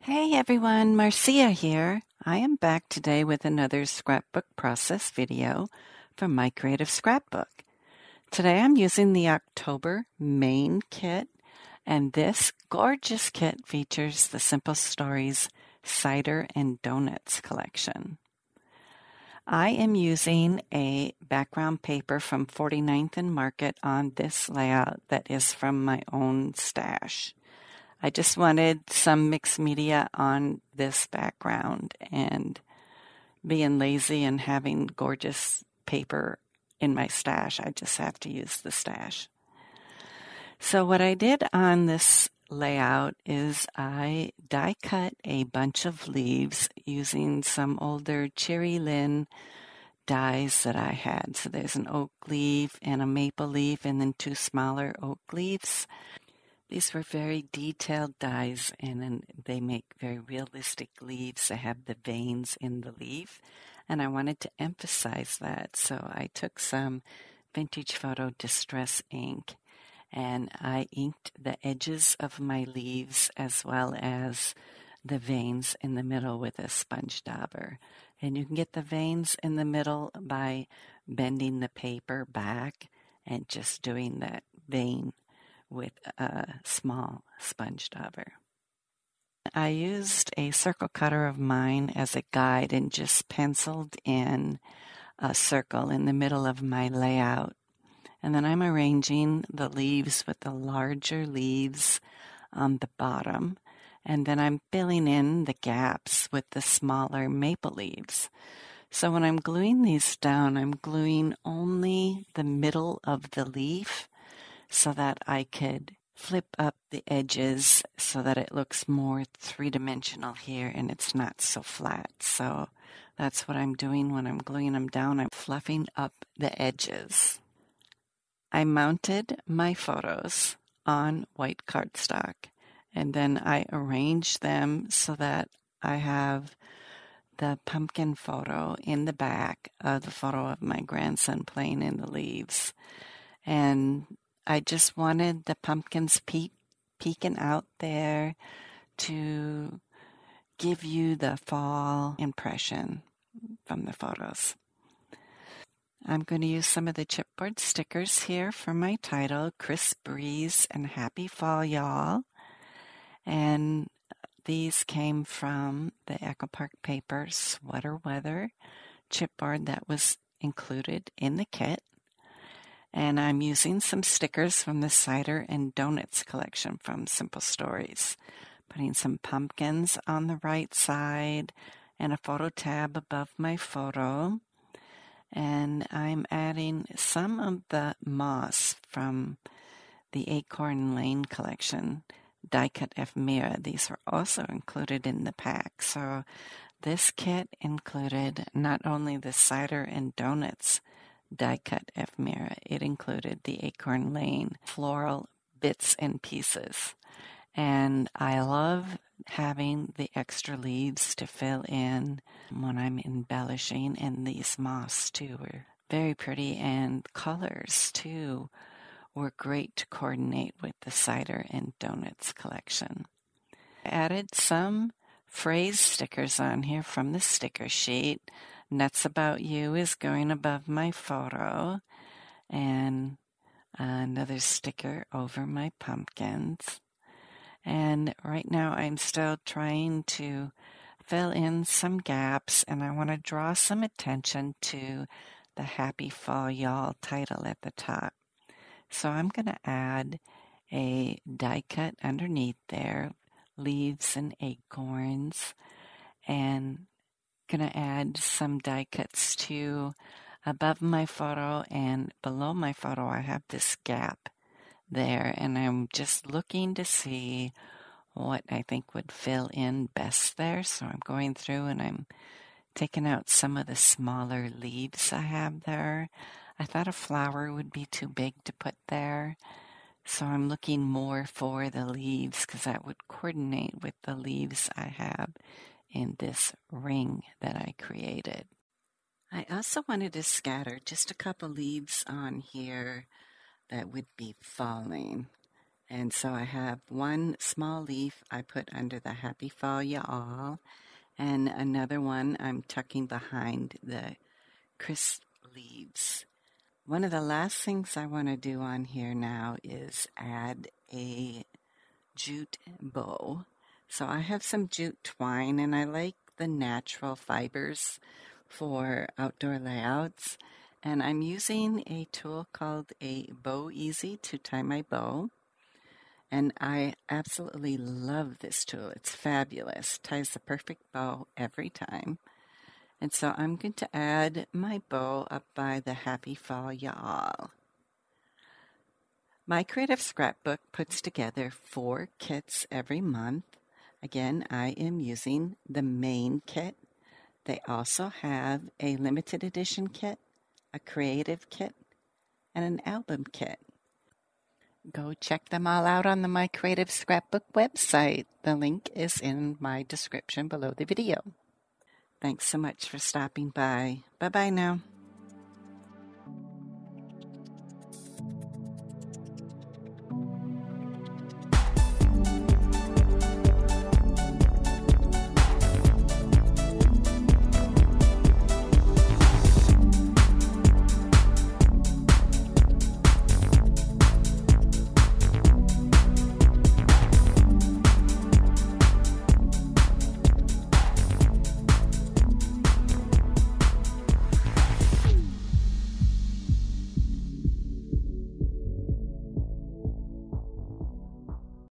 Hey everyone, Marcia here. I am back today with another scrapbook process video from My Creative Scrapbook. Today I'm using the October main kit, and this gorgeous kit features the Simple Stories Cider and Donuts collection. I am using a background paper from 49th and Market on this layout that is from my own stash. I just wanted some mixed media on this background, and being lazy and having gorgeous paper in my stash, I just have to use the stash. So what I did on this layout is I die cut a bunch of leaves using some older cherry lin dies that I had. So there's an oak leaf and a maple leaf and then two smaller oak leaves. These were very detailed dies, and they make very realistic leaves. They have the veins in the leaf, and I wanted to emphasize that. So I took some Vintage Photo Distress ink, and I inked the edges of my leaves as well as the veins in the middle with a sponge dauber. And you can get the veins in the middle by bending the paper back and just doing that vein with a small sponge dauber. I used a circle cutter of mine as a guide and just penciled in a circle in the middle of my layout. And then I'm arranging the leaves with the larger leaves on the bottom. And then I'm filling in the gaps with the smaller maple leaves. So when I'm gluing these down, I'm gluing only the middle of the leaf, so that I could flip up the edges so that it looks more three-dimensional here and it's not so flat. So that's what I'm doing when I'm gluing them down. I'm fluffing up the edges. I mounted my photos on white cardstock, and then I arranged them so that I have the pumpkin photo in the back of the photo of my grandson playing in the leaves. And I just wanted the pumpkins peeking out there to give you the fall impression from the photos. I'm going to use some of the chipboard stickers here for my title, Crisp Breeze and Happy Fall, Y'all. And these came from the Echo Park Paper Sweater Weather chipboard that was included in the kit. And I'm using some stickers from the Cider and Donuts collection from Simple Stories. Putting some pumpkins on the right side and a photo tab above my photo. And I'm adding some of the moss from the Acorn Lane collection, die cut ephemera. These were also included in the pack. So this kit included not only the Cider and Donuts die cut ephemera, it included the Acorn Lane floral bits and pieces. And I love having the extra leaves to fill in when I'm embellishing, and these moss too were very pretty, and colors too were great to coordinate with the Cider and Donuts collection. I added some phrase stickers on here from the sticker sheet. Nuts About You is going above my photo, and another sticker over my pumpkins. And right now I'm still trying to fill in some gaps, and I want to draw some attention to the Happy Fall Y'all title at the top. So I'm going to add a die cut underneath there, leaves and acorns, and going to add some die cuts too above my photo, and below my photo I have this gap there, and I'm just looking to see what I think would fill in best there. So I'm going through and I'm taking out some of the smaller leaves I have there. I thought a flower would be too big to put there, so I'm looking more for the leaves because that would coordinate with the leaves I have in this ring that I created. I also wanted to scatter just a couple leaves on here that would be falling. And so I have one small leaf I put under the Happy Fall Ya All, and another one I'm tucking behind the crisp leaves. One of the last things I want to do on here now is add a jute bow. So I have some jute twine, and I like the natural fibers for outdoor layouts. And I'm using a tool called a Bow Easy to tie my bow. And I absolutely love this tool. It's fabulous. Ties the perfect bow every time. And so I'm going to add my bow up by the Happy Fall Ya All. My Creative Scrapbook puts together 4 kits every month. Again, I am using the main kit. They also have a limited edition kit, a creative kit, and an album kit. Go check them all out on the My Creative Scrapbook website. The link is in my description below the video. Thanks so much for stopping by. Bye-bye now.